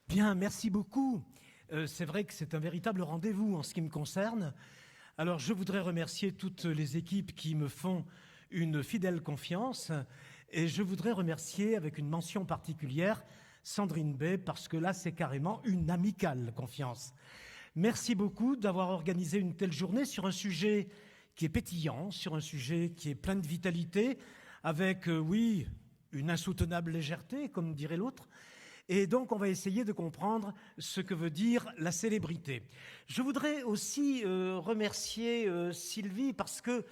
Bien, merci beaucoup. C'est vrai que c'est un véritable rendez-vous en ce qui me concerne. Alors, je voudrais remercier toutes les équipes qui me font une fidèle confiance et je voudrais remercier avec une mention particulière Sandrine Bay parce que là, c'est carrément une amicale confiance. Merci beaucoup d'avoir organisé une telle journée sur un sujet qui est pétillant, sur un sujet qui est plein de vitalité, avec, oui, une insoutenable légèreté, comme dirait l'autre. Et donc, on va essayer de comprendre ce que veut dire la célébrité. Je voudrais aussi remercier Sylvie parce que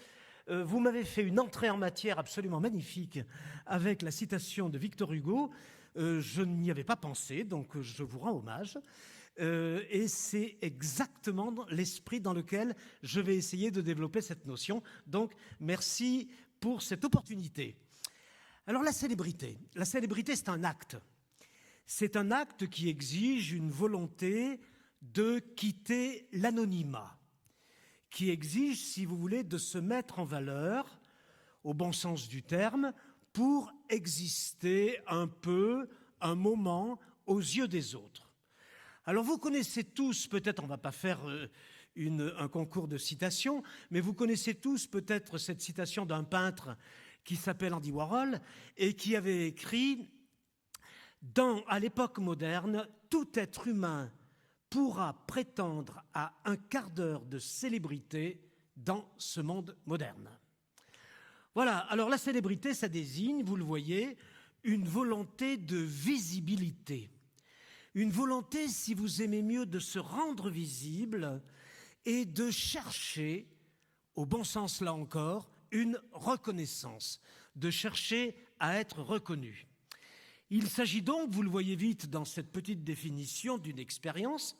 vous m'avez fait une entrée en matière absolument magnifique avec la citation de Victor Hugo. Je n'y avais pas pensé, donc je vous rends hommage. Et c'est exactement l'esprit dans lequel je vais essayer de développer cette notion. Donc, merci pour cette opportunité. Alors, la célébrité, c'est un acte. C'est un acte qui exige une volonté de quitter l'anonymat, qui exige, si vous voulez, de se mettre en valeur, au bon sens du terme, pour exister un peu, un moment, aux yeux des autres. Alors vous connaissez tous, peut-être on ne va pas faire un concours de citations, mais vous connaissez tous peut-être cette citation d'un peintre qui s'appelle Andy Warhol et qui avait écrit à l'époque moderne, tout être humain pourra prétendre à un quart d'heure de célébrité dans ce monde moderne. Voilà, alors la célébrité, ça désigne, vous le voyez, une volonté de visibilité. Une volonté, si vous aimez mieux, de se rendre visible et de chercher, au bon sens là encore, une reconnaissance, de chercher à être reconnu. Il s'agit donc, vous le voyez vite dans cette petite définition, d'une expérience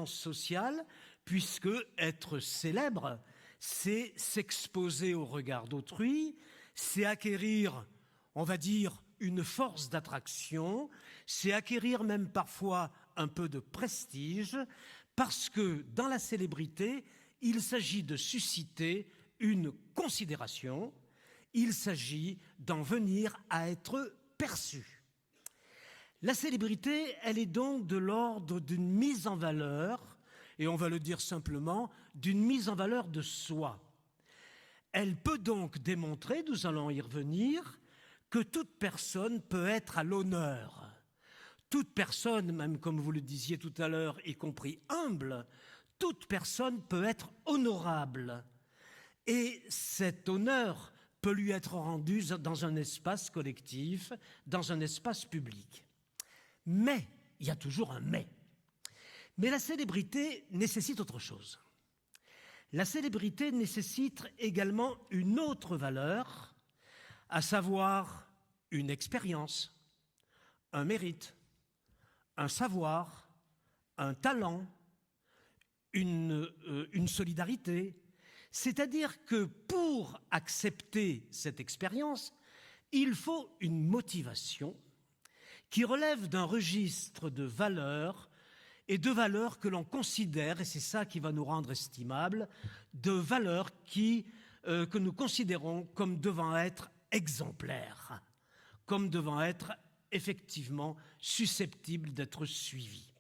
sociale, puisque être célèbre, c'est s'exposer au regard d'autrui, c'est acquérir, on va dire, une force d'attraction, c'est acquérir même parfois un peu de prestige, parce que dans la célébrité, il s'agit de susciter une considération, il s'agit d'en venir à être perçu. La célébrité, elle est donc de l'ordre d'une mise en valeur, et on va le dire simplement, d'une mise en valeur de soi. Elle peut donc démontrer, nous allons y revenir, que toute personne peut être à l'honneur. Toute personne, même comme vous le disiez tout à l'heure, y compris humble, toute personne peut être honorable. Et cet honneur peut lui être rendu dans un espace collectif, dans un espace public. Mais, il y a toujours un mais. Mais la célébrité nécessite autre chose. La célébrité nécessite également une autre valeur, à savoir une expérience, un mérite, un savoir, un talent, une solidarité. C'est-à-dire que pour accepter cette expérience, il faut une motivation qui relève d'un registre de valeurs et de valeurs que l'on considère, et c'est ça qui va nous rendre estimables, de valeurs que nous considérons comme devant être exemplaires, comme devant être effectivement susceptibles d'être suivies.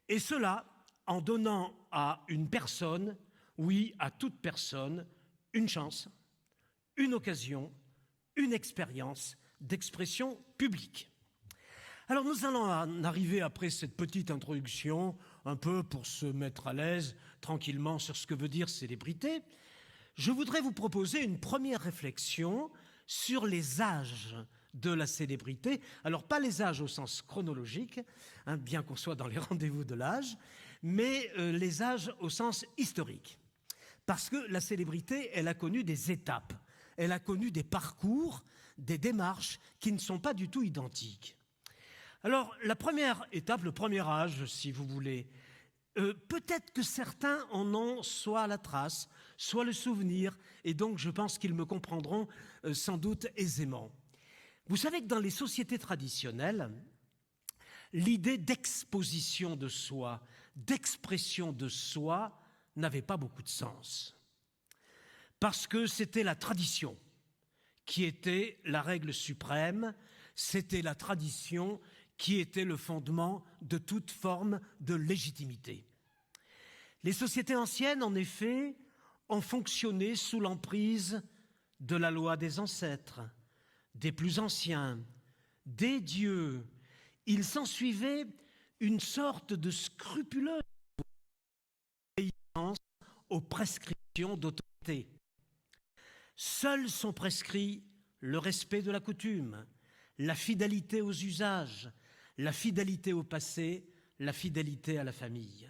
Et cela en donnant à une personne, oui, à toute personne, une chance, une occasion, une expérience d'expression publique. Alors nous allons en arriver après cette petite introduction, un peu pour se mettre à l'aise tranquillement sur ce que veut dire célébrité. Je voudrais vous proposer une première réflexion sur les âges de la célébrité. Alors pas les âges au sens chronologique, bien qu'on soit dans les rendez-vous de l'âge, mais les âges au sens historique. Parce que la célébrité, elle a connu des étapes, elle a connu des parcours, des démarches qui ne sont pas du tout identiques. Alors, la première étape, le premier âge, si vous voulez, peut-être que certains en ont soit la trace, soit le souvenir, et donc je pense qu'ils me comprendront sans doute aisément. Vous savez que dans les sociétés traditionnelles, l'idée d'exposition de soi, d'expression de soi, n'avait pas beaucoup de sens. Parce que c'était la tradition qui était la règle suprême, c'était la tradition qui était le fondement de toute forme de légitimité. Les sociétés anciennes, en effet, ont fonctionné sous l'emprise de la loi des ancêtres, des plus anciens, des dieux. Il s'ensuivait une sorte de scrupuleuse obéissance aux prescriptions d'autorité. Seuls sont prescrits le respect de la coutume, la fidélité aux usages, la fidélité au passé, la fidélité à la famille.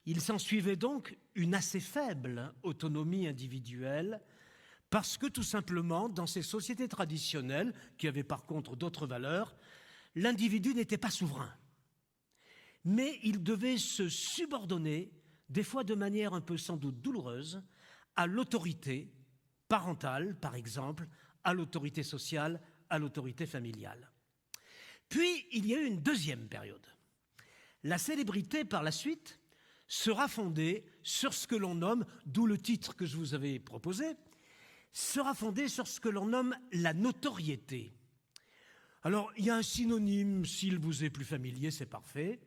Il s'ensuivait donc une assez faible autonomie individuelle parce que tout simplement, dans ces sociétés traditionnelles, qui avaient par contre d'autres valeurs, l'individu n'était pas souverain. Mais il devait se subordonner, des fois de manière un peu sans doute douloureuse, à l'autorité parentale, par exemple, à l'autorité sociale, à l'autorité familiale. Puis, il y a eu une deuxième période. La célébrité, par la suite, sera fondée sur ce que l'on nomme, d'où le titre que je vous avais proposé, sera fondée sur ce que l'on nomme la notoriété. Alors, il y a un synonyme, s'il vous est plus familier, c'est parfait.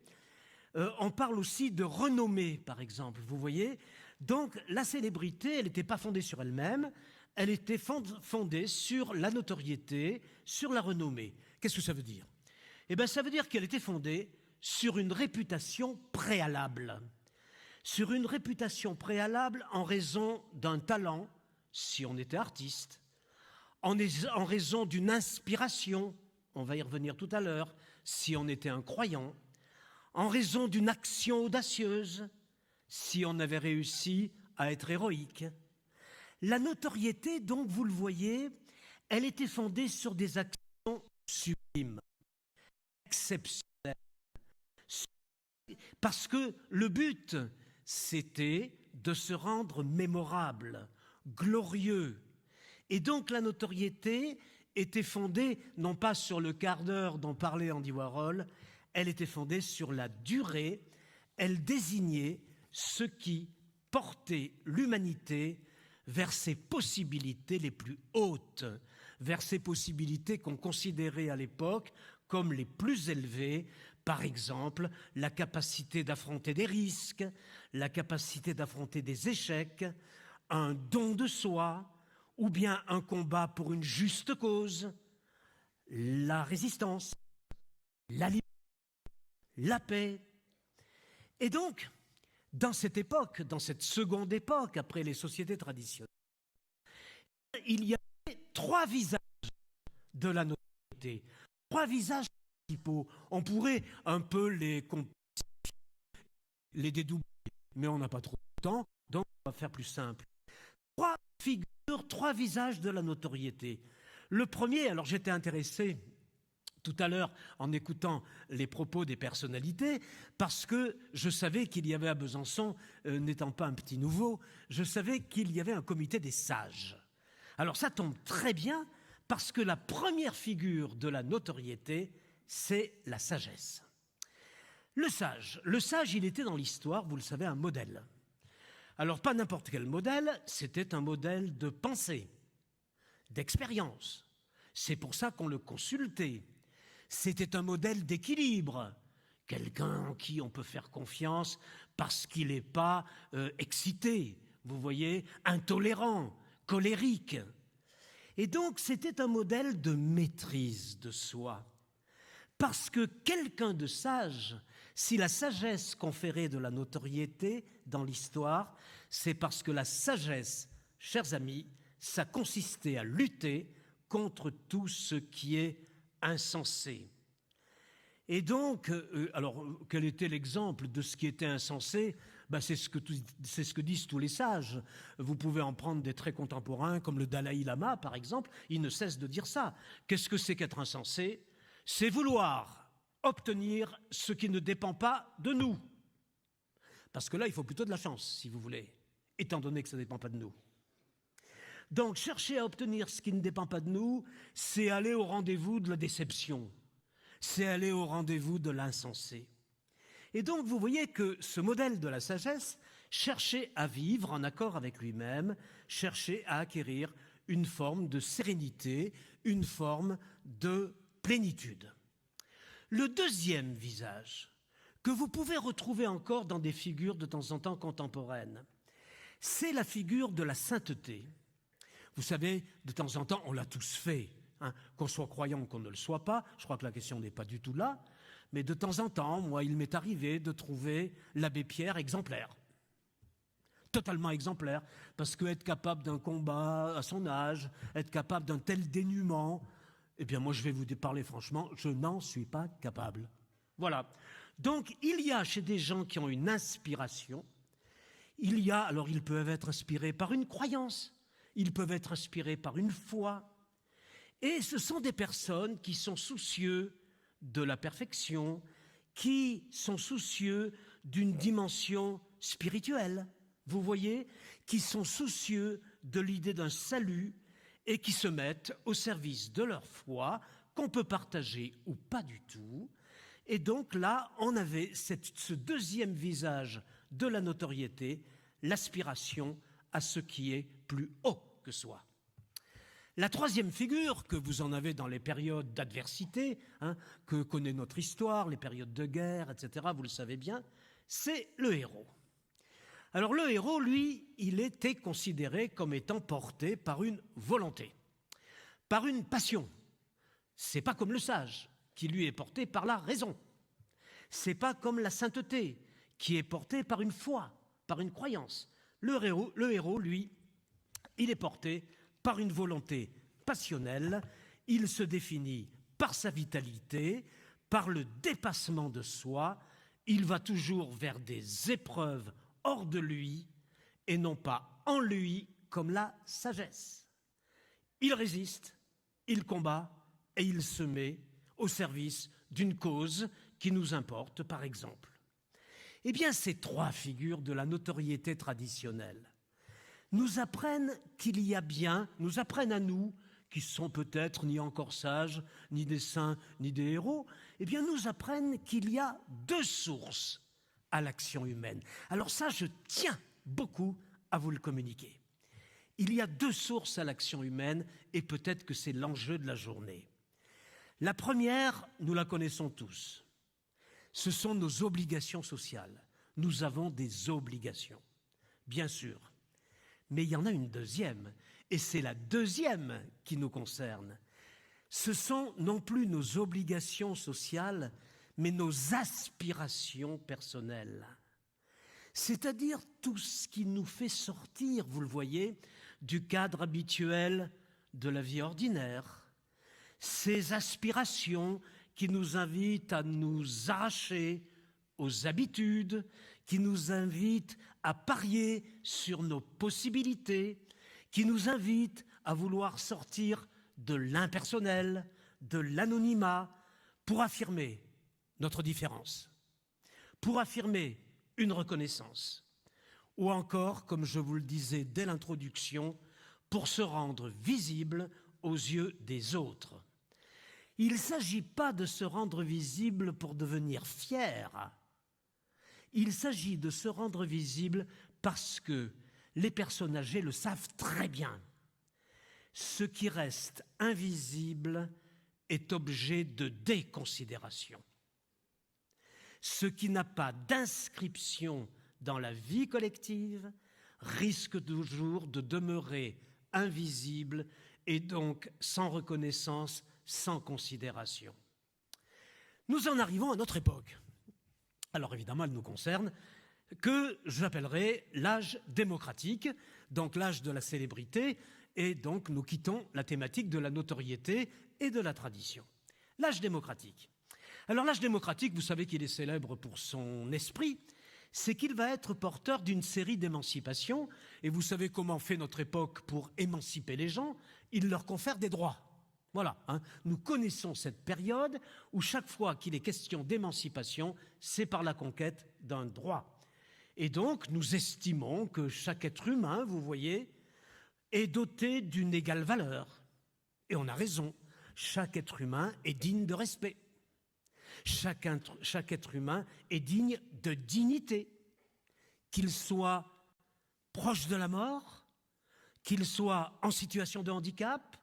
On parle aussi de renommée, par exemple, vous voyez. Donc, la célébrité, elle n'était pas fondée sur elle-même, elle était fondée sur la notoriété, sur la renommée. Qu'est-ce que ça veut dire? Eh bien, ça veut dire qu'elle était fondée sur une réputation préalable. Sur une réputation préalable en raison d'un talent, si on était artiste, en raison d'une inspiration, on va y revenir tout à l'heure, si on était un croyant, en raison d'une action audacieuse, si on avait réussi à être héroïque. La notoriété, donc, vous le voyez, elle était fondée sur des actions sublimes, exceptionnelles, parce que le but, c'était de se rendre mémorable, glorieux. Et donc la notoriété était fondée, non pas sur le quart d'heure dont parlait Andy Warhol, elle était fondée sur la durée, elle désignait ce qui portait l'humanité vers ses possibilités les plus hautes, vers ses possibilités qu'on considérait à l'époque comme les plus élevées, par exemple la capacité d'affronter des risques, la capacité d'affronter des échecs, un don de soi, ou bien un combat pour une juste cause, la résistance, la liberté, la paix. Et donc, dans cette époque, dans cette seconde époque, après les sociétés traditionnelles, il y avait trois visages de la notoriété, trois visages principaux. On pourrait un peu les dédoubler, mais on n'a pas trop de temps, donc on va faire plus simple. Trois figures, trois visages de la notoriété. Le premier, alors j'étais intéressé tout à l'heure en écoutant les propos des personnalités, parce que je savais qu'il y avait à Besançon, n'étant pas un petit nouveau, je savais qu'il y avait un comité des sages. Alors ça tombe très bien, parce que la première figure de la notoriété, c'est la sagesse. Le sage, il était dans l'histoire, vous le savez, un modèle. Alors pas n'importe quel modèle, c'était un modèle de pensée, d'expérience. C'est pour ça qu'on le consultait. C'était un modèle d'équilibre, quelqu'un en qui on peut faire confiance parce qu'il n'est pas excité, vous voyez, intolérant, colérique. Et donc c'était un modèle de maîtrise de soi. Parce que quelqu'un de sage, si la sagesse conférait de la notoriété dans l'histoire, c'est parce que la sagesse, chers amis, ça consistait à lutter contre tout ce qui est insensé. Et donc, alors, quel était l'exemple de ce qui était insensé? C'est ce que disent tous les sages. Vous pouvez en prendre des très contemporains, comme le Dalai Lama, par exemple. Il ne cesse de dire ça. Qu'est-ce que c'est qu'être insensé? C'est vouloir obtenir ce qui ne dépend pas de nous. Parce que là, il faut plutôt de la chance, si vous voulez, étant donné que ça ne dépend pas de nous. Donc, chercher à obtenir ce qui ne dépend pas de nous, c'est aller au rendez-vous de la déception. C'est aller au rendez-vous de l'insensé. Et donc, vous voyez que ce modèle de la sagesse cherchait à vivre en accord avec lui-même, cherchait à acquérir une forme de sérénité, une forme de plénitude. Le deuxième visage, que vous pouvez retrouver encore dans des figures de temps en temps contemporaines, c'est la figure de la sainteté. Vous savez, de temps en temps, on l'a tous fait, hein, qu'on soit croyant ou qu'on ne le soit pas. Je crois que la question n'est pas du tout là. Mais de temps en temps, moi, il m'est arrivé de trouver l'abbé Pierre exemplaire. Totalement exemplaire, parce qu'être capable d'un combat à son âge, être capable d'un tel dénuement, eh bien moi je vais vous parler franchement, je n'en suis pas capable. Voilà. Donc il y a chez des gens qui ont une inspiration, alors ils peuvent être inspirés par une croyance, ils peuvent être inspirés par une foi, et ce sont des personnes qui sont soucieux de la perfection, qui sont soucieux d'une dimension spirituelle, vous voyez, qui sont soucieux de l'idée d'un salut et qui se mettent au service de leur foi, qu'on peut partager ou pas du tout. Et donc là, on avait ce deuxième visage de la notoriété, l'aspiration à ce qui est plus haut que soi. La troisième figure, que vous en avez dans les périodes d'adversité, hein, que connaît notre histoire, les périodes de guerre, etc., vous le savez bien, c'est le héros. Alors le héros, lui, il était considéré comme étant porté par une volonté, par une passion. C'est pas comme le sage, qui lui est porté par la raison. C'est pas comme la sainteté, qui est portée par une foi, par une croyance. Le héros, lui, il est porté par une volonté passionnelle. Il se définit par sa vitalité, par le dépassement de soi. Il va toujours vers des épreuves hors de lui et non pas en lui comme la sagesse. Il résiste, il combat et il se met au service d'une cause qui nous importe, par exemple. Eh bien, ces trois figures de la notoriété traditionnelle nous apprennent nous apprennent à nous, qui sont peut-être ni encore sages, ni des saints, ni des héros, eh bien, nous apprennent qu'il y a deux sources à l'action humaine. Alors ça, je tiens beaucoup à vous le communiquer. Il y a deux sources à l'action humaine et peut-être que c'est l'enjeu de la journée. La première, nous la connaissons tous. Ce sont nos obligations sociales. Nous avons des obligations, bien sûr. Mais il y en a une deuxième, et c'est la deuxième qui nous concerne. Ce sont non plus nos obligations sociales, mais nos aspirations personnelles. C'est-à-dire tout ce qui nous fait sortir, vous le voyez, du cadre habituel de la vie ordinaire. Ces aspirations qui nous invitent à nous arracher aux habitudes, qui nous invitent à parier sur nos possibilités, qui nous invitent à vouloir sortir de l'impersonnel, de l'anonymat, pour affirmer notre différence, pour affirmer une reconnaissance, ou encore, comme je vous le disais dès l'introduction, pour se rendre visible aux yeux des autres. Il ne s'agit pas de se rendre visible pour devenir fier. Il s'agit de se rendre visible parce que les personnes âgées le savent très bien. Ce qui reste invisible est objet de déconsidération. Ce qui n'a pas d'inscription dans la vie collective risque toujours de demeurer invisible et donc sans reconnaissance, sans considération. Nous en arrivons à notre époque. Alors évidemment, elle nous concerne, que j'appellerai l'âge démocratique, donc l'âge de la célébrité, et donc nous quittons la thématique de la notoriété et de la tradition. L'âge démocratique. Alors l'âge démocratique, vous savez qu'il est célèbre pour son esprit, c'est qu'il va être porteur d'une série d'émancipations, et vous savez comment fait notre époque pour émanciper les gens, il leur confère des droits. Voilà, nous connaissons cette période où chaque fois qu'il est question d'émancipation, c'est par la conquête d'un droit. Et donc, nous estimons que chaque être humain, vous voyez, est doté d'une égale valeur. Et on a raison, chaque être humain est digne de respect. Chaque être humain est digne de dignité, qu'il soit proche de la mort, qu'il soit en situation de handicap,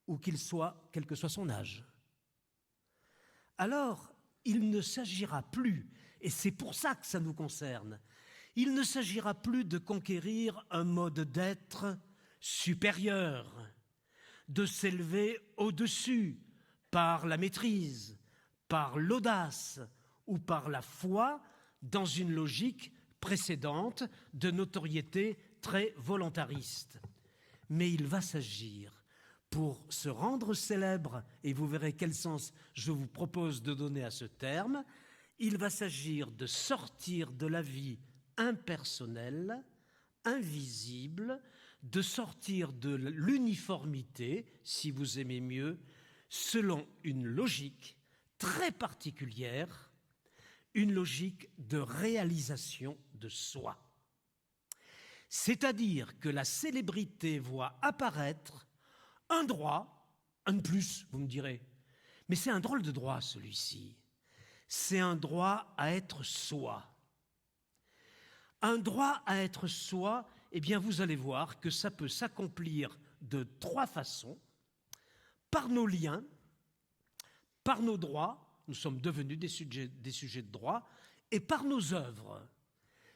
ou qu'il soit, quel que soit son âge. alors il ne s'agira plus, et c'est pour ça que ça nous concerne, il ne s'agira plus de conquérir un mode d'être supérieur, de s'élever au-dessus par la maîtrise, par l'audace ou par la foi dans une logique précédente de notoriété très volontariste. Mais il va s'agir, pour se rendre célèbre, et vous verrez quel sens je vous propose de donner à ce terme, il va s'agir de sortir de la vie impersonnelle, invisible, de sortir de l'uniformité, si vous aimez mieux, selon une logique très particulière, une logique de réalisation de soi. C'est-à-dire que la célébrité voit apparaître un droit, un de plus, vous me direz, mais c'est un drôle de droit celui-ci. C'est un droit à être soi. Un droit à être soi, eh bien vous allez voir que ça peut s'accomplir de 3 façons. Par nos liens, par nos droits, nous sommes devenus des sujets de droit, et par nos œuvres.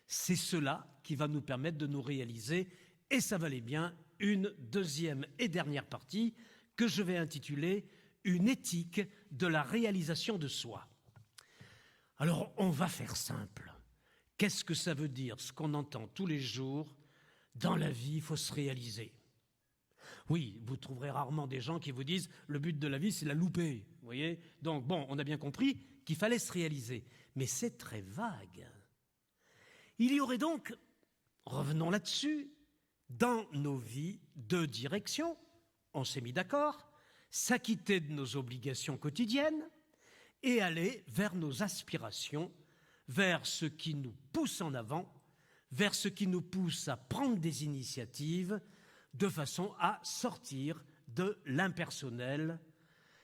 C'est cela qui va nous permettre de nous réaliser, et ça valait bien une deuxième et dernière partie que je vais intituler « Une éthique de la réalisation de soi ». Alors, on va faire simple. Qu'est-ce que ça veut dire, ce qu'on entend tous les jours? Dans la vie, il faut se réaliser. Oui, vous trouverez rarement des gens qui vous disent « le but de la vie, c'est la louper ». Vous voyez? Donc, bon, on a bien compris qu'il fallait se réaliser. Mais c'est très vague. Il y aurait donc, revenons là-dessus, dans nos vies, 2 directions. On s'est mis d'accord, s'acquitter de nos obligations quotidiennes et aller vers nos aspirations, vers ce qui nous pousse en avant, vers ce qui nous pousse à prendre des initiatives de façon à sortir de l'impersonnel,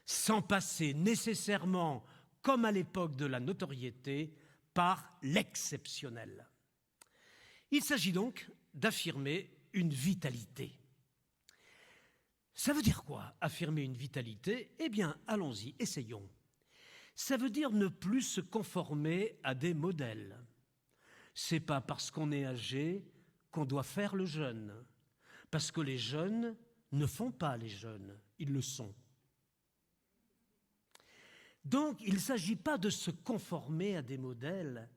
sans passer nécessairement, comme à l'époque de la notoriété, par l'exceptionnel. Il s'agit donc d'affirmer une vitalité. Ça veut dire quoi, affirmer une vitalité? Eh bien, allons-y, essayons. Ça veut dire ne plus se conformer à des modèles. C'est pas parce qu'on est âgé qu'on doit faire le jeune, parce que les jeunes ne font pas les jeunes, ils le sont. Donc, il ne s'agit pas de se conformer à des modèles,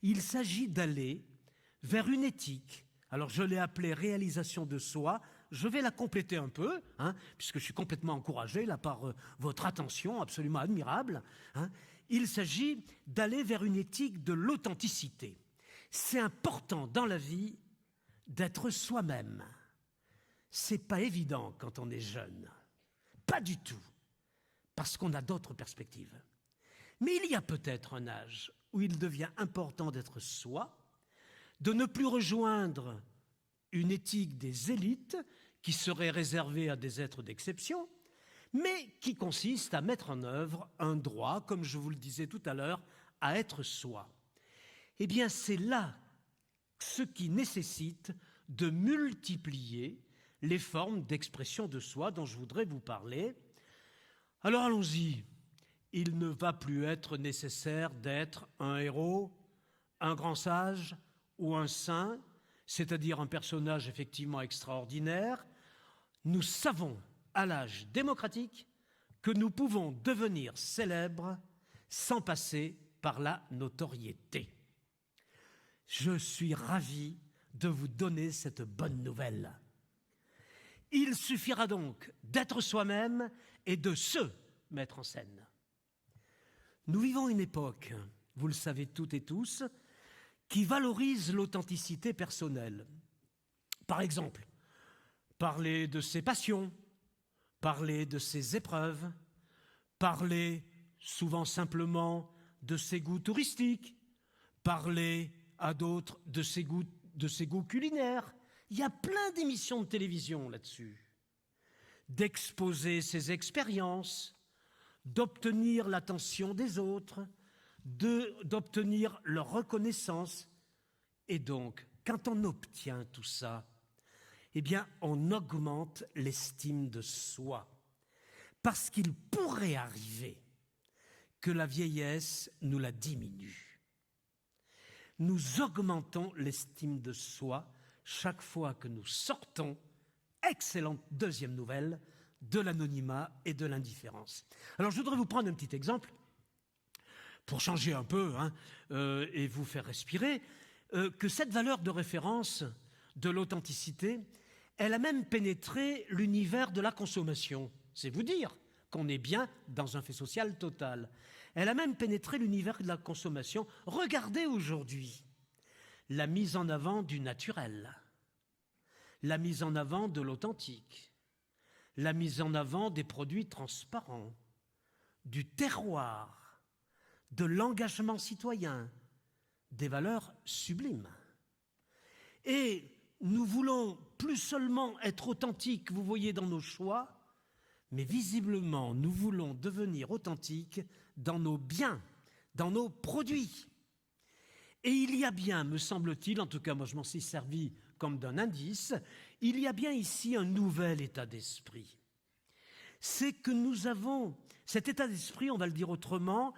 il s'agit d'aller vers une éthique. Alors, je l'ai appelée réalisation de soi. Je vais la compléter un peu, puisque je suis complètement encouragé là par votre attention absolument admirable. Il s'agit d'aller vers une éthique de l'authenticité. C'est important dans la vie d'être soi-même. C'est pas évident quand on est jeune, pas du tout, parce qu'on a d'autres perspectives. Mais il y a peut-être un âge où il devient important d'être soi, de ne plus rejoindre une éthique des élites qui serait réservée à des êtres d'exception, mais qui consiste à mettre en œuvre un droit, comme je vous le disais tout à l'heure, à être soi. Eh bien, c'est là ce qui nécessite de multiplier les formes d'expression de soi dont je voudrais vous parler. Alors allons-y. Il ne va plus être nécessaire d'être un héros, un grand sage ou un saint, c'est-à-dire un personnage effectivement extraordinaire. Nous savons, à l'âge démocratique, que nous pouvons devenir célèbres sans passer par la notoriété. Je suis ravi de vous donner cette bonne nouvelle. Il suffira donc d'être soi-même et de se mettre en scène. Nous vivons une époque, vous le savez toutes et tous, qui valorise l'authenticité personnelle. Par exemple, parler de ses passions, parler de ses épreuves, parler souvent simplement de ses goûts touristiques, parler à d'autres de ses goûts culinaires. Il y a plein d'émissions de télévision là-dessus. D'exposer ses expériences, d'obtenir l'attention des autres, d'obtenir leur reconnaissance. Et donc, quand on obtient tout ça, eh bien, on augmente l'estime de soi. Parce qu'il pourrait arriver que la vieillesse nous la diminue. Nous augmentons l'estime de soi chaque fois que nous sortons, excellente deuxième nouvelle, de l'anonymat et de l'indifférence. Alors je voudrais vous prendre un petit exemple pour changer un peu et vous faire respirer, que cette valeur de référence de l'authenticité, elle a même pénétré l'univers de la consommation. C'est vous dire qu'on est bien dans un fait social total. Elle a même pénétré l'univers de la consommation. Regardez aujourd'hui la mise en avant du naturel, la mise en avant de l'authentique, la mise en avant des produits transparents, du terroir, de l'engagement citoyen, des valeurs sublimes. Et nous voulons plus seulement être authentiques, vous voyez, dans nos choix, mais visiblement, nous voulons devenir authentiques dans nos biens, dans nos produits. Et il y a bien, me semble-t-il, en tout cas moi je m'en suis servi comme d'un indice, il y a bien ici un nouvel état d'esprit. C'est que nous avons, cet état d'esprit, on va le dire autrement,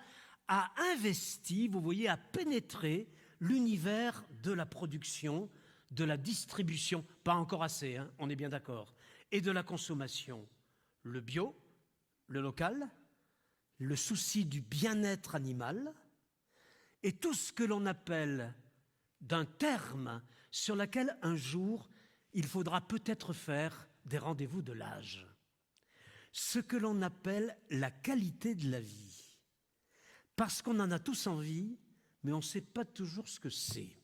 a investi, vous voyez, a pénétré l'univers de la production, de la distribution, pas encore assez, on est bien d'accord, et de la consommation. Le bio, le local, le souci du bien-être animal, et tout ce que l'on appelle d'un terme sur lequel un jour il faudra peut-être faire des rendez-vous de l'âge. Ce que l'on appelle la qualité de la vie. Parce qu'on en a tous envie, mais on ne sait pas toujours ce que c'est.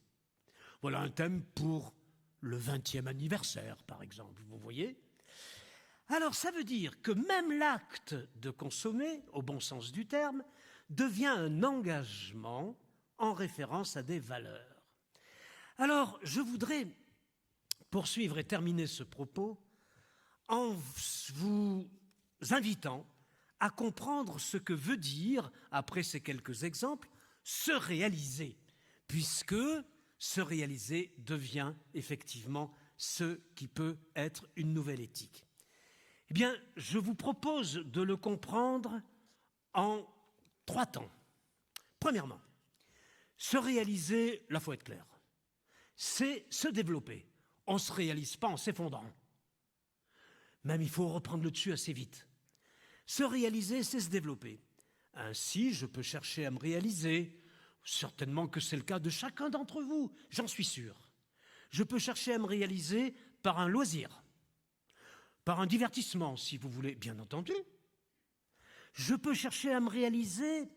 Voilà un thème pour le 20e anniversaire, par exemple, vous voyez. Alors ça veut dire que même l'acte de consommer, au bon sens du terme, devient un engagement en référence à des valeurs. Alors je voudrais poursuivre et terminer ce propos en vous invitant à comprendre ce que veut dire, après ces quelques exemples, se réaliser, puisque se réaliser devient effectivement ce qui peut être une nouvelle éthique. Eh bien, je vous propose de le comprendre en 3 temps. Premièrement, se réaliser, là, il faut être clair, c'est se développer. On ne se réalise pas en s'effondrant. Même il faut reprendre le dessus assez vite. Se réaliser, c'est se développer. Ainsi, je peux chercher à me réaliser, certainement que c'est le cas de chacun d'entre vous, j'en suis sûr. Je peux chercher à me réaliser par un loisir, par un divertissement, si vous voulez, bien entendu. Je peux chercher à me réaliser,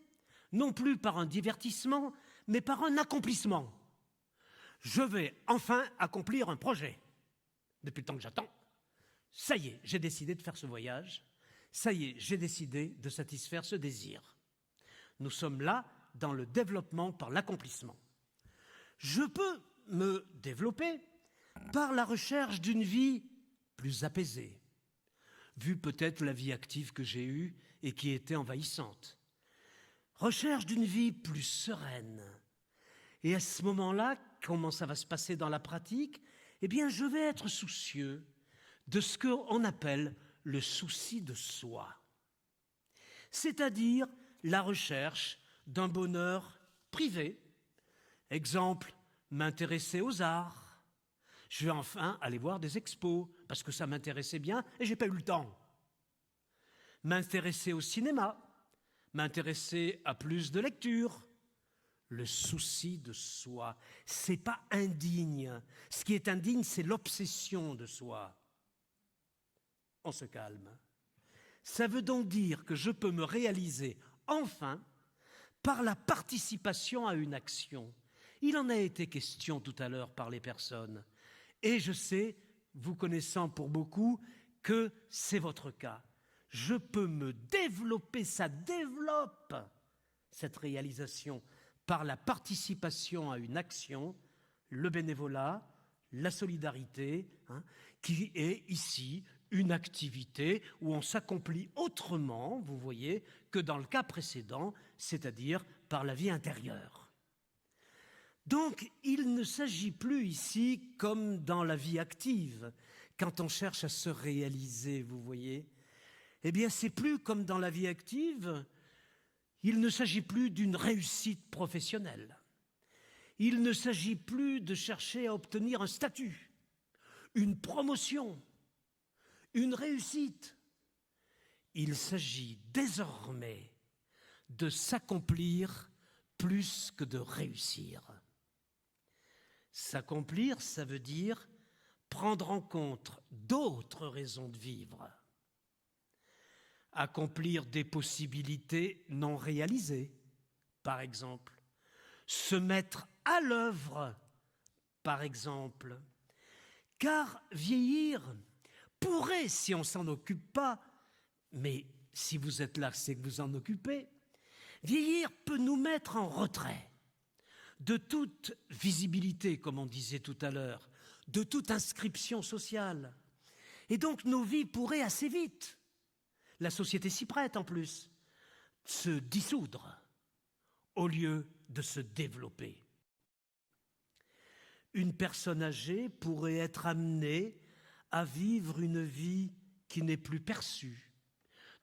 non plus par un divertissement, mais par un accomplissement. Je vais enfin accomplir un projet. Depuis le temps que j'attends, ça y est, j'ai décidé de faire ce voyage. Ça y est, j'ai décidé de satisfaire ce désir. Nous sommes là dans le développement par l'accomplissement. Je peux me développer par la recherche d'une vie plus apaisée, vu peut-être la vie active que j'ai eue et qui était envahissante. Recherche d'une vie plus sereine. Et à ce moment-là, comment ça va se passer dans la pratique? Eh bien, je vais être soucieux de ce qu'on appelle le souci de soi, c'est-à-dire la recherche d'un bonheur privé. Exemple, m'intéresser aux arts. Je vais enfin aller voir des expos, parce que ça m'intéressait bien et je n'ai pas eu le temps. M'intéresser au cinéma, m'intéresser à plus de lecture. Le souci de soi, ce n'est pas indigne. Ce qui est indigne, c'est l'obsession de soi. On se calme. Ça veut donc dire que je peux me réaliser enfin par la participation à une action. Il en a été question tout à l'heure par les personnes. Et je sais, vous connaissant pour beaucoup, que c'est votre cas. Je peux me développer, ça développe cette réalisation par la participation à une action, le bénévolat, la solidarité, qui est ici une activité où on s'accomplit autrement, vous voyez, que dans le cas précédent, c'est-à-dire par la vie intérieure. Donc, il ne s'agit plus ici, comme dans la vie active, quand on cherche à se réaliser, vous voyez, eh bien, c'est plus comme dans la vie active, Il ne s'agit plus d'une réussite professionnelle. Il ne s'agit plus de chercher à obtenir un statut, une promotion, une réussite. Il s'agit désormais de s'accomplir plus que de réussir. S'accomplir, ça veut dire prendre en compte d'autres raisons de vivre. Accomplir des possibilités non réalisées, par exemple. Se mettre à l'œuvre, par exemple. Car vieillir pourrait, si on ne s'en occupe pas, mais si vous êtes là, c'est que vous en occupez, vieillir peut nous mettre en retrait de toute visibilité, comme on disait tout à l'heure, de toute inscription sociale. Et donc nos vies pourraient assez vite, la société s'y prête en plus, se dissoudre au lieu de se développer. Une personne âgée pourrait être amenée à vivre une vie qui n'est plus perçue,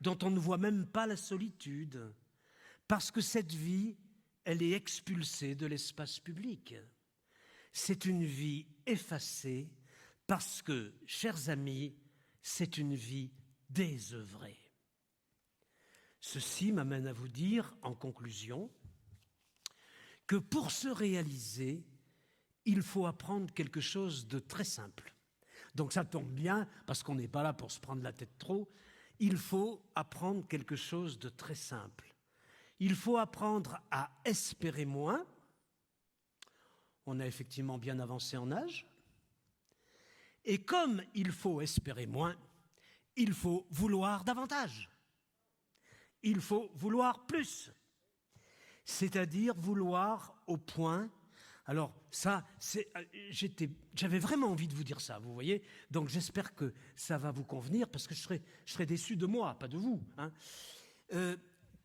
dont on ne voit même pas la solitude, parce que cette vie, elle est expulsée de l'espace public. C'est une vie effacée parce que, chers amis, c'est une vie désœuvrée. Ceci m'amène à vous dire, en conclusion, que pour se réaliser, il faut apprendre quelque chose de très simple. Donc ça tombe bien, parce qu'on n'est pas là pour se prendre la tête trop, il faut apprendre quelque chose de très simple. Il faut apprendre à espérer moins. On a effectivement bien avancé en âge. Et comme il faut espérer moins, il faut vouloir davantage. Il faut vouloir plus. C'est-à-dire vouloir au point. Alors ça, j'avais vraiment envie de vous dire ça, vous voyez. Donc j'espère que ça va vous convenir, parce que je serais déçu de moi, pas de vous. Hein.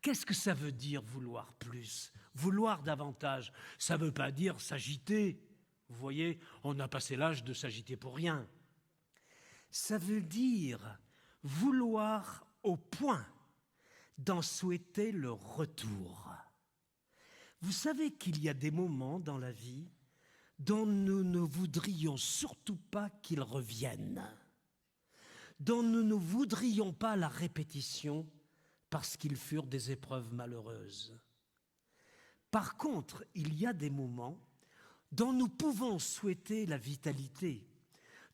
Qu'est-ce que ça veut dire vouloir plus, vouloir davantage? Ça ne veut pas dire s'agiter. Vous voyez, on a passé l'âge de s'agiter pour rien. Ça veut dire vouloir au point d'en souhaiter le retour. Vous savez qu'il y a des moments dans la vie dont nous ne voudrions surtout pas qu'ils reviennent, dont nous ne voudrions pas la répétition parce qu'ils furent des épreuves malheureuses. Par contre, il y a des moments dont nous pouvons souhaiter la vitalité,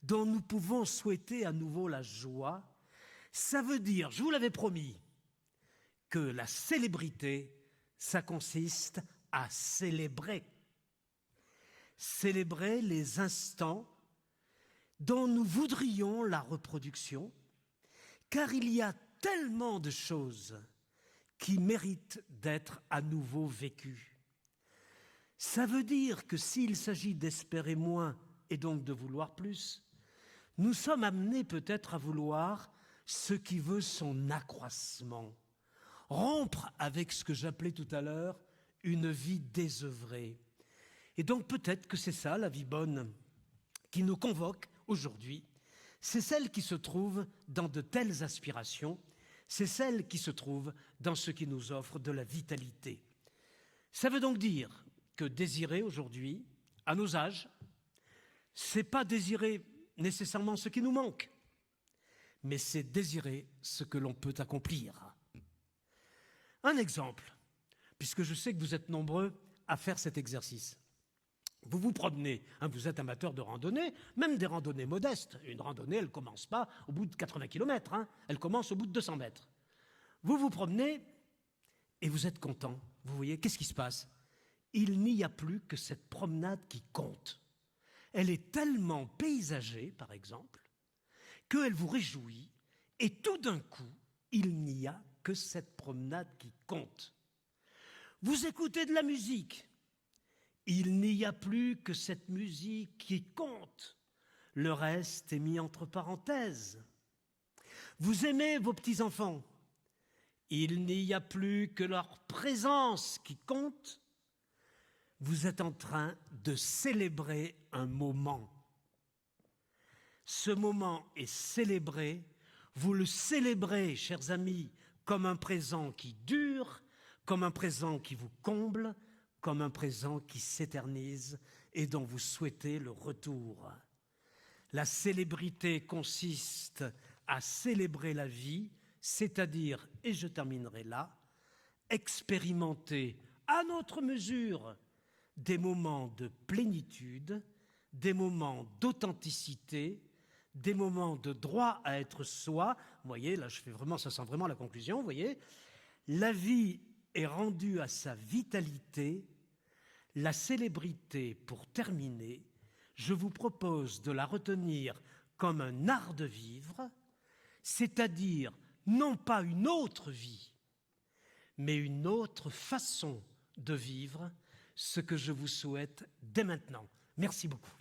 dont nous pouvons souhaiter à nouveau la joie. Ça veut dire, je vous l'avais promis, que la célébrité, ça consiste à célébrer. Célébrer les instants dont nous voudrions la reproduction, car il y a tellement de choses qui méritent d'être à nouveau vécues. Ça veut dire que s'il s'agit d'espérer moins et donc de vouloir plus, nous sommes amenés peut-être à vouloir ce qui veut son accroissement, rompre avec ce que j'appelais tout à l'heure une vie désœuvrée. Et donc peut-être que c'est ça la vie bonne qui nous convoque aujourd'hui. C'est celle qui se trouve dans de telles aspirations, c'est celle qui se trouve dans ce qui nous offre de la vitalité. Ça veut donc dire que désirer aujourd'hui, à nos âges, c'est pas désirer nécessairement ce qui nous manque, mais c'est désirer ce que l'on peut accomplir. Un exemple, puisque je sais que vous êtes nombreux à faire cet exercice. Vous vous promenez, vous êtes amateur de randonnée, même des randonnées modestes. Une randonnée, elle ne commence pas au bout de 80 km, elle commence au bout de 200 mètres. Vous vous promenez et vous êtes content. Vous voyez, qu'est-ce qui se passe? Il n'y a plus que cette promenade qui compte. Elle est tellement paysagée, par exemple, qu'elle vous réjouit, et tout d'un coup, il n'y a que cette promenade qui compte. Vous écoutez de la musique. Il n'y a plus que cette musique qui compte. Le reste est mis entre parenthèses. Vous aimez vos petits-enfants. Il n'y a plus que leur présence qui compte. Vous êtes en train de célébrer un moment. Ce moment est célébré. Vous le célébrez, chers amis, comme un présent qui dure, comme un présent qui vous comble, comme un présent qui s'éternise et dont vous souhaitez le retour. La célébrité consiste à célébrer la vie, c'est-à-dire, et je terminerai là, expérimenter à notre mesure des moments de plénitude, des moments d'authenticité, des moments de droit à être soi. Vous voyez, là, ça sent vraiment la conclusion, vous voyez. La vie est rendue à sa vitalité. La célébrité, pour terminer, je vous propose de la retenir comme un art de vivre, c'est-à-dire non pas une autre vie, mais une autre façon de vivre, ce que je vous souhaite dès maintenant. Merci beaucoup.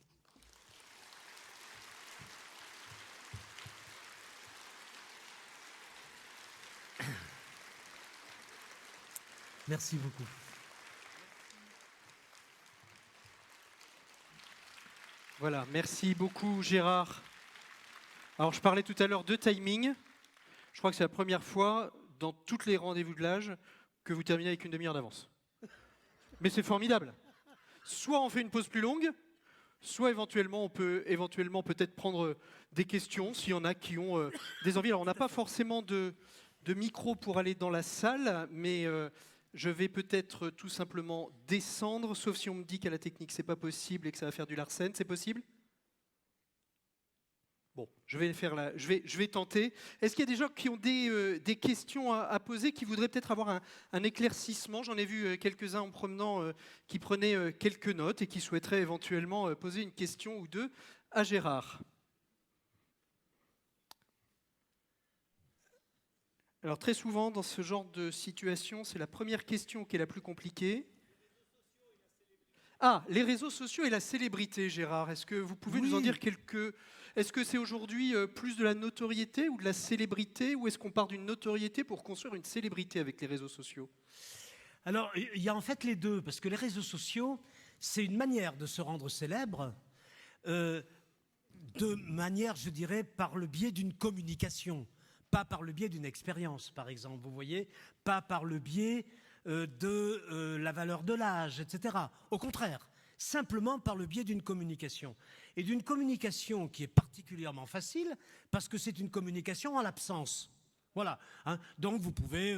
Merci beaucoup. Voilà, merci beaucoup Gérard. Alors je parlais tout à l'heure de timing. Je crois que c'est la première fois dans toutes les rendez-vous de l'âge que vous terminez avec une demi-heure d'avance. Mais c'est formidable. Soit on fait une pause plus longue, soit éventuellement on peut peut-être prendre des questions s'il y en a qui ont des envies. Alors on n'a pas forcément de micro pour aller dans la salle, mais je vais peut-être tout simplement descendre, sauf si on me dit qu'à la technique c'est pas possible et que ça va faire du Larsen. C'est possible ? Bon, je vais tenter. Est-ce qu'il y a des gens qui ont des questions à poser, qui voudraient peut-être avoir un éclaircissement ? J'en ai vu quelques-uns en promenant qui prenaient quelques notes et qui souhaiteraient éventuellement poser une question ou deux à Gérard. Alors très souvent, dans ce genre de situation, c'est la première question qui est la plus compliquée. Ah, les réseaux sociaux et la célébrité, Gérard. Est-ce que vous pouvez nous en dire quelques... Est-ce que c'est aujourd'hui plus de la notoriété ou de la célébrité, ou est-ce qu'on part d'une notoriété pour construire une célébrité avec les réseaux sociaux ? Alors, il y a en fait les deux, parce que les réseaux sociaux, c'est une manière de se rendre célèbre, de manière, je dirais, par le biais d'une communication, pas par le biais d'une expérience, par exemple, vous voyez, pas par le biais de la valeur de l'âge, etc. Au contraire, simplement par le biais d'une communication. Et d'une communication qui est particulièrement facile, parce que c'est une communication en l'absence. Voilà. Hein. Donc vous pouvez,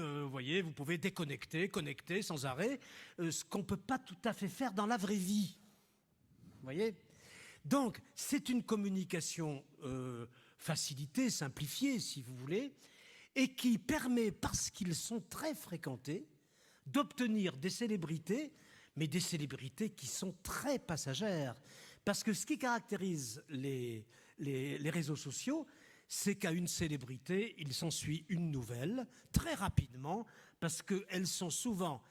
vous pouvez déconnecter, connecter sans arrêt, ce qu'on ne peut pas tout à fait faire dans la vraie vie. Vous voyez ? Donc c'est une communication facilitée, simplifiée, si vous voulez, et qui permet, parce qu'ils sont très fréquentés, d'obtenir des célébrités, mais des célébrités qui sont très passagères. Parce que ce qui caractérise les réseaux sociaux, c'est qu'à une célébrité, il s'ensuit une nouvelle, très rapidement, parce qu'elles sont souvent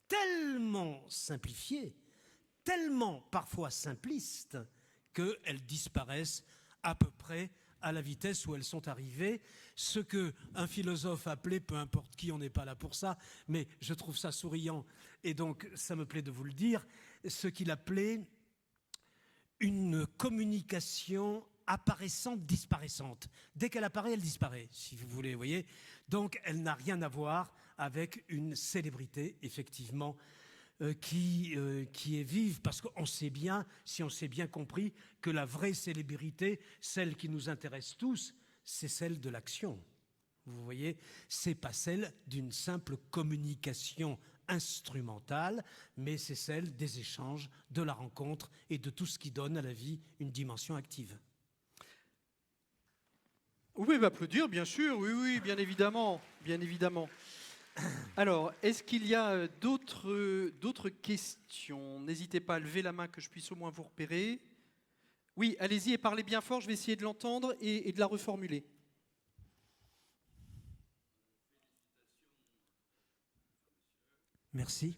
tellement simplifiées, tellement parfois simplistes, qu'elles disparaissent à peu près à la vitesse où elles sont arrivées, ce qu'un philosophe appelait, peu importe qui, on n'est pas là pour ça, mais je trouve ça souriant, et donc ça me plaît de vous le dire, ce qu'il appelait une communication apparaissante-disparaissante. Dès qu'elle apparaît, elle disparaît, si vous voulez, vous voyez. Donc elle n'a rien à voir avec une célébrité, effectivement, qui est vive, parce qu'on sait bien, si on s'est bien compris, que la vraie célébrité, celle qui nous intéresse tous, c'est celle de l'action. Vous voyez, c'est pas celle d'une simple communication instrumentale, mais c'est celle des échanges, de la rencontre et de tout ce qui donne à la vie une dimension active. Vous pouvez m'applaudir, bien sûr, oui, bien évidemment, bien évidemment. Alors, est-ce qu'il y a d'autres questions ? N'hésitez pas à lever la main que je puisse au moins vous repérer. Oui, allez-y et parlez bien fort, je vais essayer de l'entendre et de la reformuler. Merci.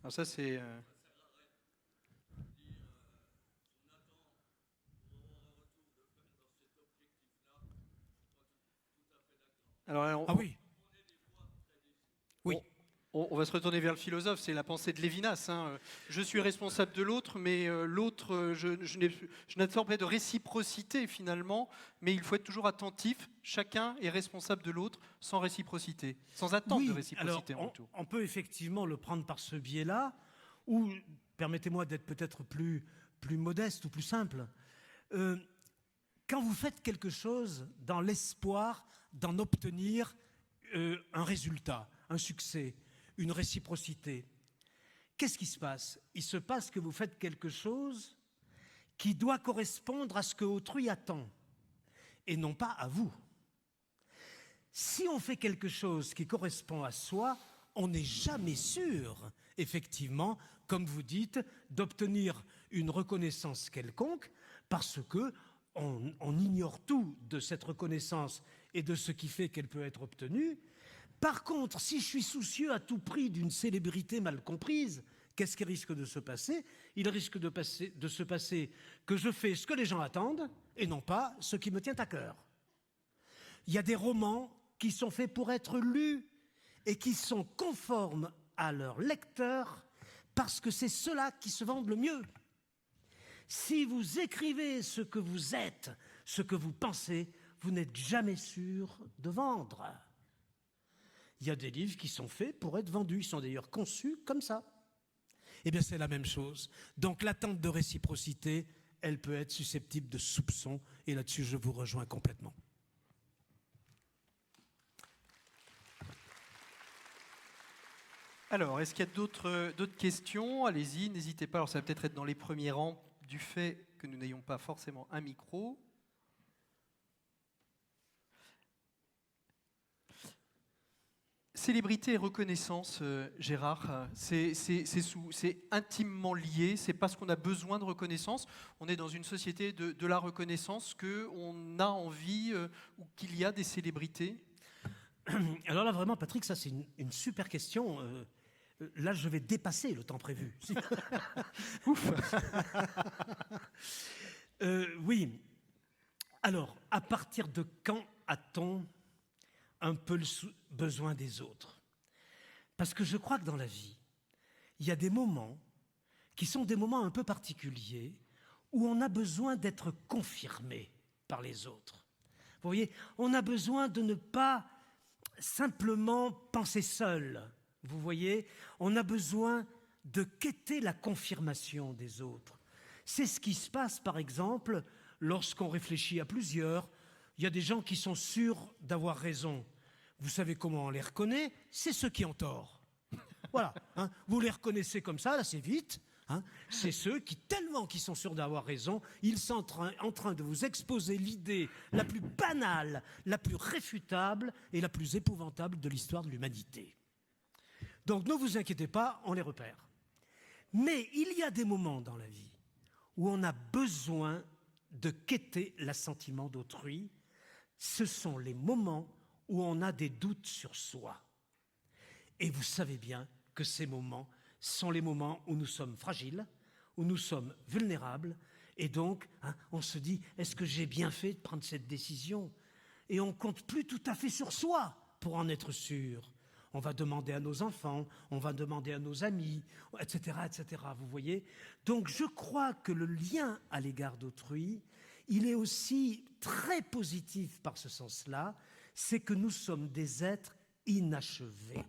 Alors ça, c'est... Alors, Ah oui. Oui. On va se retourner vers le philosophe, c'est la pensée de Lévinas. Hein. Je suis responsable de l'autre, mais l'autre, je n'attends pas de réciprocité finalement, mais il faut être toujours attentif. Chacun est responsable de l'autre sans réciprocité, sans attente de Oui, réciprocité alors en retour. on peut effectivement le prendre par ce biais-là, ou permettez-moi d'être peut-être plus modeste ou plus simple. Quand vous faites quelque chose dans l'espoir d'en obtenir un résultat, un succès, une réciprocité, qu'est-ce qui se passe? Il se passe que vous faites quelque chose qui doit correspondre à ce que autrui attend, et non pas à vous. Si on fait quelque chose qui correspond à soi, on n'est jamais sûr, effectivement, comme vous dites, d'obtenir une reconnaissance quelconque, parce que on ignore tout de cette reconnaissance et de ce qui fait qu'elle peut être obtenue. Par contre, si je suis soucieux à tout prix d'une célébrité mal comprise, qu'est-ce qui risque de se passer? Il risque de se passer que je fais ce que les gens attendent et non pas ce qui me tient à cœur. Il y a des romans qui sont faits pour être lus et qui sont conformes à leurs lecteurs parce que c'est ceux-là qui se vendent le mieux. Si vous écrivez ce que vous êtes, ce que vous pensez, vous n'êtes jamais sûr de vendre. Il y a des livres qui sont faits pour être vendus, ils sont d'ailleurs conçus comme ça. Eh bien, c'est la même chose. Donc, l'attente de réciprocité, elle peut être susceptible de soupçons, et là-dessus, je vous rejoins complètement. Alors, est-ce qu'il y a d'autres questions? Allez-y, n'hésitez pas. Alors, ça va peut-être être dans les premiers rangs du fait que nous n'ayons pas forcément un micro. Célébrité et reconnaissance, Gérard, c'est intimement lié. C'est parce qu'on a besoin de reconnaissance. On est dans une société de la reconnaissance qu'on a envie ou qu'il y a des célébrités. Alors là, vraiment, Patrick, ça c'est une super question. Là, je vais dépasser le temps prévu. Ouf. Oui. Alors, à partir de quand a-t-on un peu le besoin des autres? Parce que je crois que dans la vie, il y a des moments qui sont des moments un peu particuliers où on a besoin d'être confirmé par les autres. Vous voyez, on a besoin de ne pas simplement penser seul. Vous voyez, on a besoin de quêter la confirmation des autres. C'est ce qui se passe, par exemple, lorsqu'on réfléchit à plusieurs. Il y a des gens qui sont sûrs d'avoir raison. Vous savez comment on les reconnaît? C'est ceux qui ont tort. Voilà. Hein, vous les reconnaissez comme ça, assez vite. Hein, c'est ceux qui, tellement qu'ils sont sûrs d'avoir raison, ils sont en train de vous exposer l'idée la plus banale, la plus réfutable et la plus épouvantable de l'histoire de l'humanité. Donc ne vous inquiétez pas, on les repère. Mais il y a des moments dans la vie où on a besoin de quêter l'assentiment d'autrui. Ce sont les moments où on a des doutes sur soi. Et vous savez bien que ces moments sont les moments où nous sommes fragiles, où nous sommes vulnérables, et donc on se dit, est-ce que j'ai bien fait de prendre cette décision? Et on ne compte plus tout à fait sur soi pour en être sûr. On va demander à nos enfants, on va demander à nos amis, etc., etc., vous voyez? Donc je crois que le lien à l'égard d'autrui, il est aussi très positif par ce sens-là, c'est que nous sommes des êtres inachevés.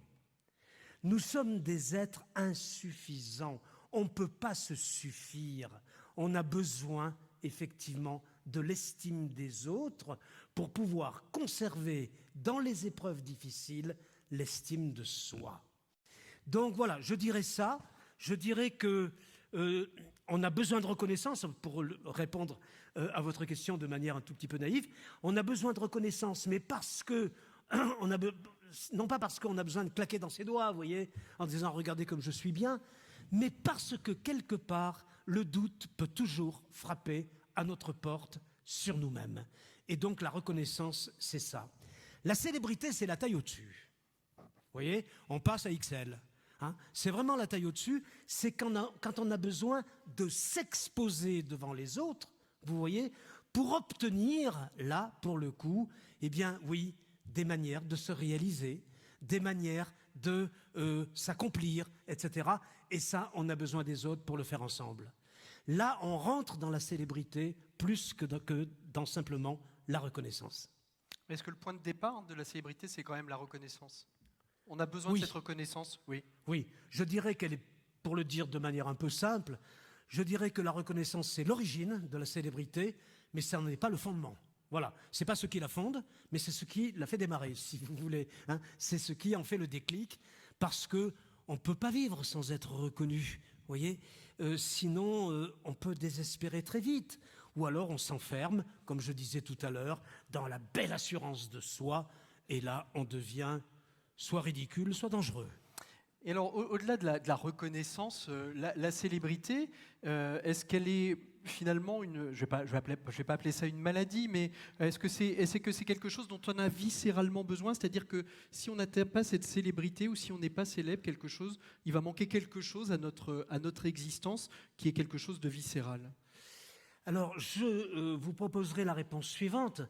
Nous sommes des êtres insuffisants. On ne peut pas se suffire. On a besoin, effectivement, de l'estime des autres pour pouvoir conserver, dans les épreuves difficiles, l'estime de soi. Donc voilà, je dirais ça. Je dirais que on a besoin de reconnaissance, pour répondre à votre question de manière un tout petit peu naïve. On a besoin de reconnaissance, mais parce que non pas parce qu'on a besoin de claquer dans ses doigts, vous voyez, en disant « regardez comme je suis bien », mais parce que quelque part, le doute peut toujours frapper à notre porte sur nous-mêmes. Et donc la reconnaissance, c'est ça. La célébrité, c'est la taille au-dessus. Vous voyez, on passe à XL. Hein, c'est vraiment la taille au-dessus, c'est quand on a besoin de s'exposer devant les autres, vous voyez, pour obtenir, là, pour le coup, eh bien, oui, des manières de se réaliser, des manières de s'accomplir, etc. Et ça, on a besoin des autres pour le faire ensemble. Là, on rentre dans la célébrité plus que dans simplement la reconnaissance. Est-ce que le point de départ de la célébrité, c'est quand même la reconnaissance? On a besoin Oui. de cette reconnaissance, oui. Oui, je dirais qu'elle est, pour le dire de manière un peu simple, je dirais que la reconnaissance, c'est l'origine de la célébrité, mais ça n'en est pas le fondement. Voilà, c'est pas ce qui la fonde, mais c'est ce qui la fait démarrer, si vous voulez. Hein. C'est ce qui en fait le déclic, parce que on ne peut pas vivre sans être reconnu, voyez. Sinon, on peut désespérer très vite. Ou alors on s'enferme, comme je disais tout à l'heure, dans la belle assurance de soi, et là, on devient soit ridicule, soit dangereux. Et alors, au-delà de la reconnaissance, la célébrité, est-ce qu'elle est finalement une... Je vais pas appeler ça une maladie, mais est-ce que c'est quelque chose dont on a viscéralement besoin? C'est-à-dire que si on n'atteint pas cette célébrité ou si on n'est pas célèbre, il va manquer quelque chose à notre existence qui est quelque chose de viscéral. Alors, je vous proposerai la réponse suivante.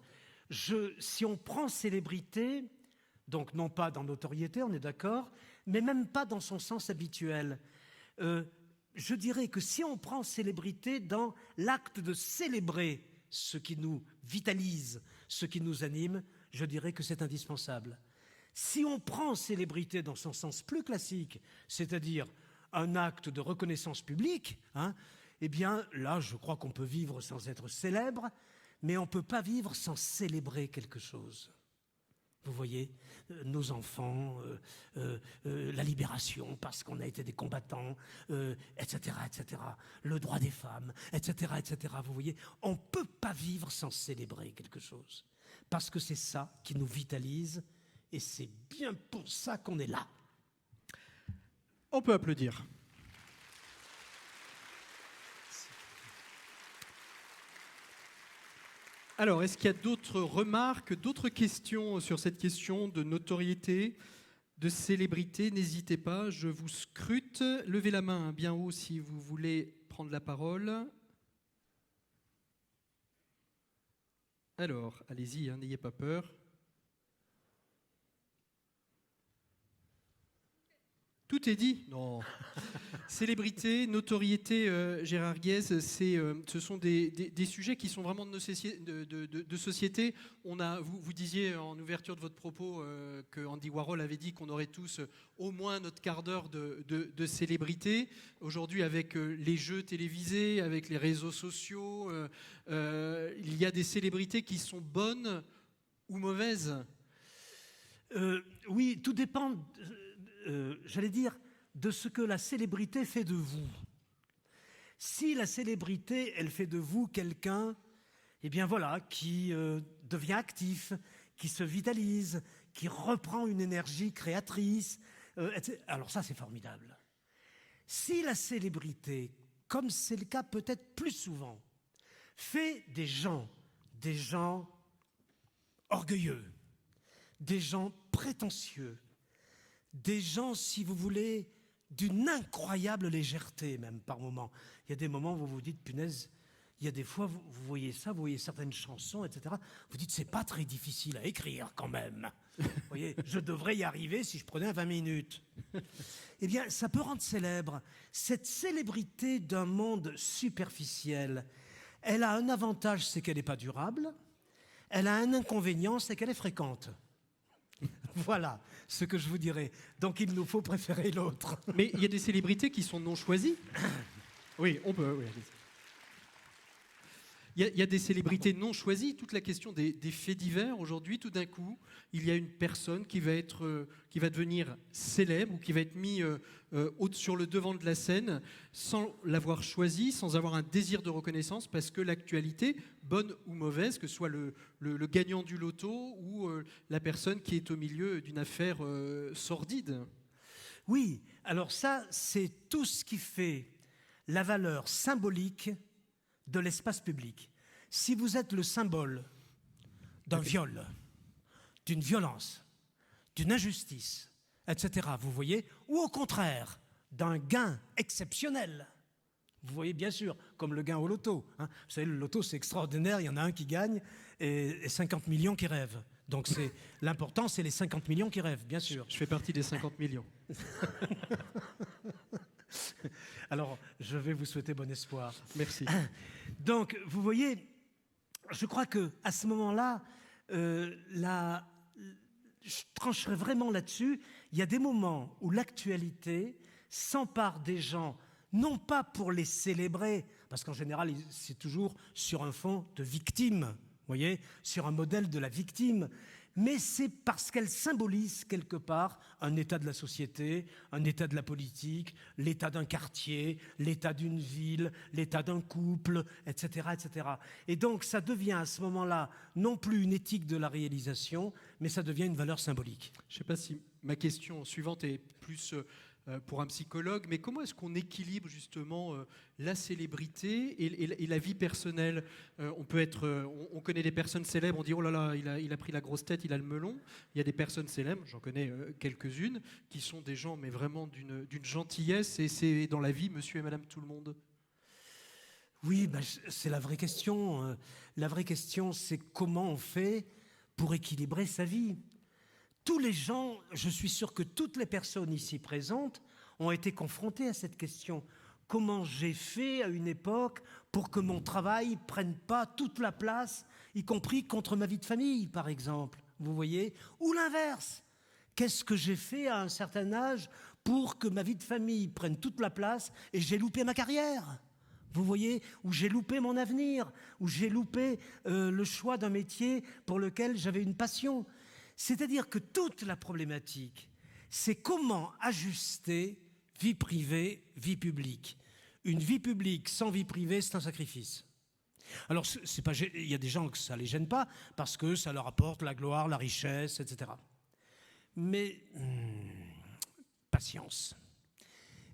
Si on prend célébrité, donc non pas dans notoriété, on est d'accord, mais même pas dans son sens habituel. Je dirais que si on prend célébrité dans l'acte de célébrer ce qui nous vitalise, ce qui nous anime, je dirais que c'est indispensable. Si on prend célébrité dans son sens plus classique, c'est-à-dire un acte de reconnaissance publique, hein, eh bien là, je crois qu'on peut vivre sans être célèbre, mais on ne peut pas vivre sans célébrer quelque chose. Vous voyez, nos enfants, la libération parce qu'on a été des combattants, etc., etc., le droit des femmes, etc., etc. Vous voyez, on ne peut pas vivre sans célébrer quelque chose. Parce que c'est ça qui nous vitalise et c'est bien pour ça qu'on est là. On peut applaudir. Alors, est-ce qu'il y a d'autres remarques, d'autres questions sur cette question de notoriété, de célébrité? N'hésitez pas, je vous scrute. Levez la main bien haut si vous voulez prendre la parole. Alors, allez-y, hein, n'ayez pas peur. Tout est dit? Non. Célébrité, notoriété, Gérard Guez, ce sont des sujets qui sont vraiment de société. Vous disiez en ouverture de votre propos que Andy Warhol avait dit qu'on aurait tous au moins notre quart d'heure de célébrité. Aujourd'hui, avec les jeux télévisés, avec les réseaux sociaux, il y a des célébrités qui sont bonnes ou mauvaises. Oui, tout dépend... j'allais dire, de ce que la célébrité fait de vous. Si la célébrité, elle fait de vous quelqu'un, eh bien voilà, qui devient actif, qui se vitalise, qui reprend une énergie créatrice, alors ça, c'est formidable. Si la célébrité, comme c'est le cas peut-être plus souvent, fait des gens orgueilleux, des gens prétentieux, des gens, si vous voulez, d'une incroyable légèreté, même par moments. Il y a des moments où vous vous dites, punaise, il y a des fois, vous voyez ça, vous voyez certaines chansons, etc. Vous dites, c'est pas très difficile à écrire quand même. Vous voyez, je devrais y arriver si je prenais 20 minutes. Eh bien, ça peut rendre célèbre. Cette célébrité d'un monde superficiel, elle a un avantage, c'est qu'elle n'est pas durable. Elle a un inconvénient, c'est qu'elle est fréquente. Voilà ce que je vous dirais. Donc il nous faut préférer l'autre. Mais il y a des célébrités qui sont non choisies. Oui, on peut. Oui, il y a des célébrités non choisies. Toute la question des faits divers aujourd'hui, tout d'un coup, il y a une personne qui va devenir célèbre ou qui va être mis sur le devant de la scène sans l'avoir choisi, sans avoir un désir de reconnaissance, parce que l'actualité, bonne ou mauvaise, que ce soit le gagnant du loto ou la personne qui est au milieu d'une affaire sordide. Oui, alors ça, c'est tout ce qui fait la valeur symbolique de l'espace public. Si vous êtes le symbole d'un viol, d'une violence, d'une injustice, etc., vous voyez, ou au contraire, d'un gain exceptionnel, Vous voyez, bien sûr, comme le gain au loto. Hein. Vous savez, le loto, c'est extraordinaire, il y en a un qui gagne et 50 millions qui rêvent. Donc l'important, c'est les 50 millions qui rêvent, bien sûr. Je fais partie des 50 millions. Alors, je vais vous souhaiter bon espoir. Merci. Donc, vous voyez, je crois qu'à ce moment-là, je trancherai vraiment là-dessus. Il y a des moments où l'actualité s'empare des gens, non pas pour les célébrer, parce qu'en général, c'est toujours sur un fond de victime, vous voyez, sur un modèle de la victime, mais c'est parce qu'elle symbolise quelque part un état de la société, un état de la politique, l'état d'un quartier, l'état d'une ville, l'état d'un couple, etc., etc. Et donc, ça devient à ce moment-là non plus une éthique de la réalisation, mais ça devient une valeur symbolique. Je ne sais pas si ma question suivante est plus pour un psychologue, mais comment est-ce qu'on équilibre justement la célébrité et la vie personnelle? On connaît des personnes célèbres, on dit oh là là, il a pris la grosse tête, il a le melon. Il y a des personnes célèbres, j'en connais quelques-unes, qui sont des gens mais vraiment d'une gentillesse, et c'est dans la vie monsieur et madame tout le monde. Oui, ben, c'est la vraie question. La vraie question, c'est comment on fait pour équilibrer sa vie. Tous les gens, je suis sûr que toutes les personnes ici présentes ont été confrontées à cette question. Comment j'ai fait à une époque pour que mon travail ne prenne pas toute la place, y compris contre ma vie de famille, par exemple, vous voyez? Ou l'inverse. Qu'est-ce que j'ai fait à un certain âge pour que ma vie de famille prenne toute la place et j'ai loupé ma carrière? Vous voyez, où j'ai loupé mon avenir, où j'ai loupé le choix d'un métier pour lequel j'avais une passion. C'est-à-dire que toute la problématique, c'est comment ajuster vie privée, vie publique. Une vie publique sans vie privée, c'est un sacrifice. Alors, il y a des gens que ça ne les gêne pas, parce que ça leur apporte la gloire, la richesse, etc. Mais, patience.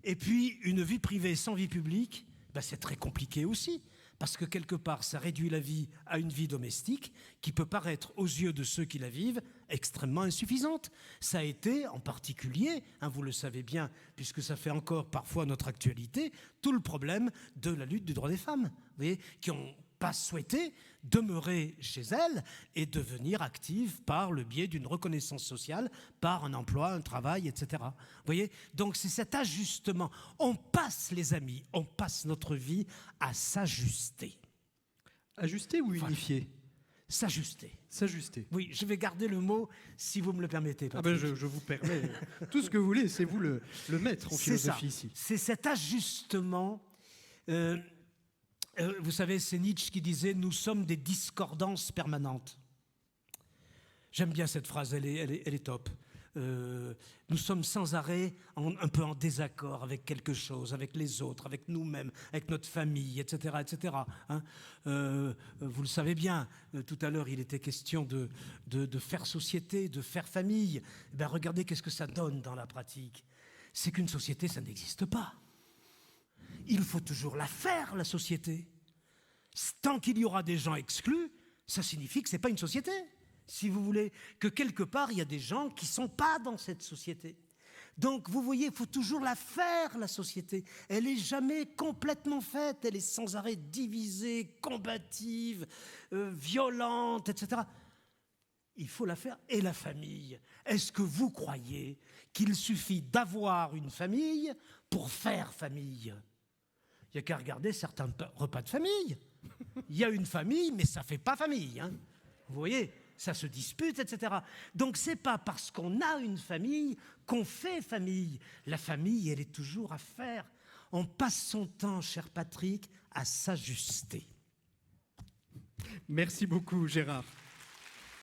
Et puis, une vie privée sans vie publique, ben, c'est très compliqué aussi. Parce que quelque part, ça réduit la vie à une vie domestique qui peut paraître, aux yeux de ceux qui la vivent, extrêmement insuffisante. Ça a été, en particulier, vous le savez bien, puisque ça fait encore parfois notre actualité, tout le problème de la lutte du droit des femmes, vous voyez, qui n'ont pas souhaité demeurer chez elles et devenir actives par le biais d'une reconnaissance sociale, par un emploi, un travail, etc. Vous voyez ? Donc c'est cet ajustement. On passe, les amis, on passe notre vie à s'ajuster. Ajuster ou unifier ? Voilà. S'ajuster. S'ajuster. Oui, je vais garder le mot si vous me le permettez. Ah ben je vous permets tout ce que vous voulez, c'est vous le maître en philosophie ici. C'est cet ajustement. Vous savez, c'est Nietzsche qui disait « Nous sommes des discordances permanentes ». J'aime bien cette phrase, elle est top. Nous sommes sans arrêt un peu en désaccord avec quelque chose, avec les autres, avec nous-mêmes, avec notre famille, etc. etc. Hein, vous le savez bien, tout à l'heure il était question de faire société, de faire famille. Eh bien, regardez qu'est-ce que ça donne dans la pratique. C'est qu'une société, ça n'existe pas. Il faut toujours la faire, la société. Tant qu'il y aura des gens exclus, ça signifie que ce n'est pas une société. Si vous voulez, que quelque part, il y a des gens qui ne sont pas dans cette société. Donc, vous voyez, il faut toujours la faire, la société. Elle n'est jamais complètement faite. Elle est sans arrêt divisée, combative, violente, etc. Il faut la faire. Et la famille, est-ce que vous croyez qu'il suffit d'avoir une famille pour faire famille ? Il n'y a qu'à regarder certains repas de famille. Il y a une famille, mais ça ne fait pas famille. Hein. Vous voyez, ça se dispute, etc. Donc, ce n'est pas parce qu'on a une famille qu'on fait famille. La famille, elle est toujours à faire. On passe son temps, cher Patrick, à s'ajuster. Merci beaucoup, Gérard.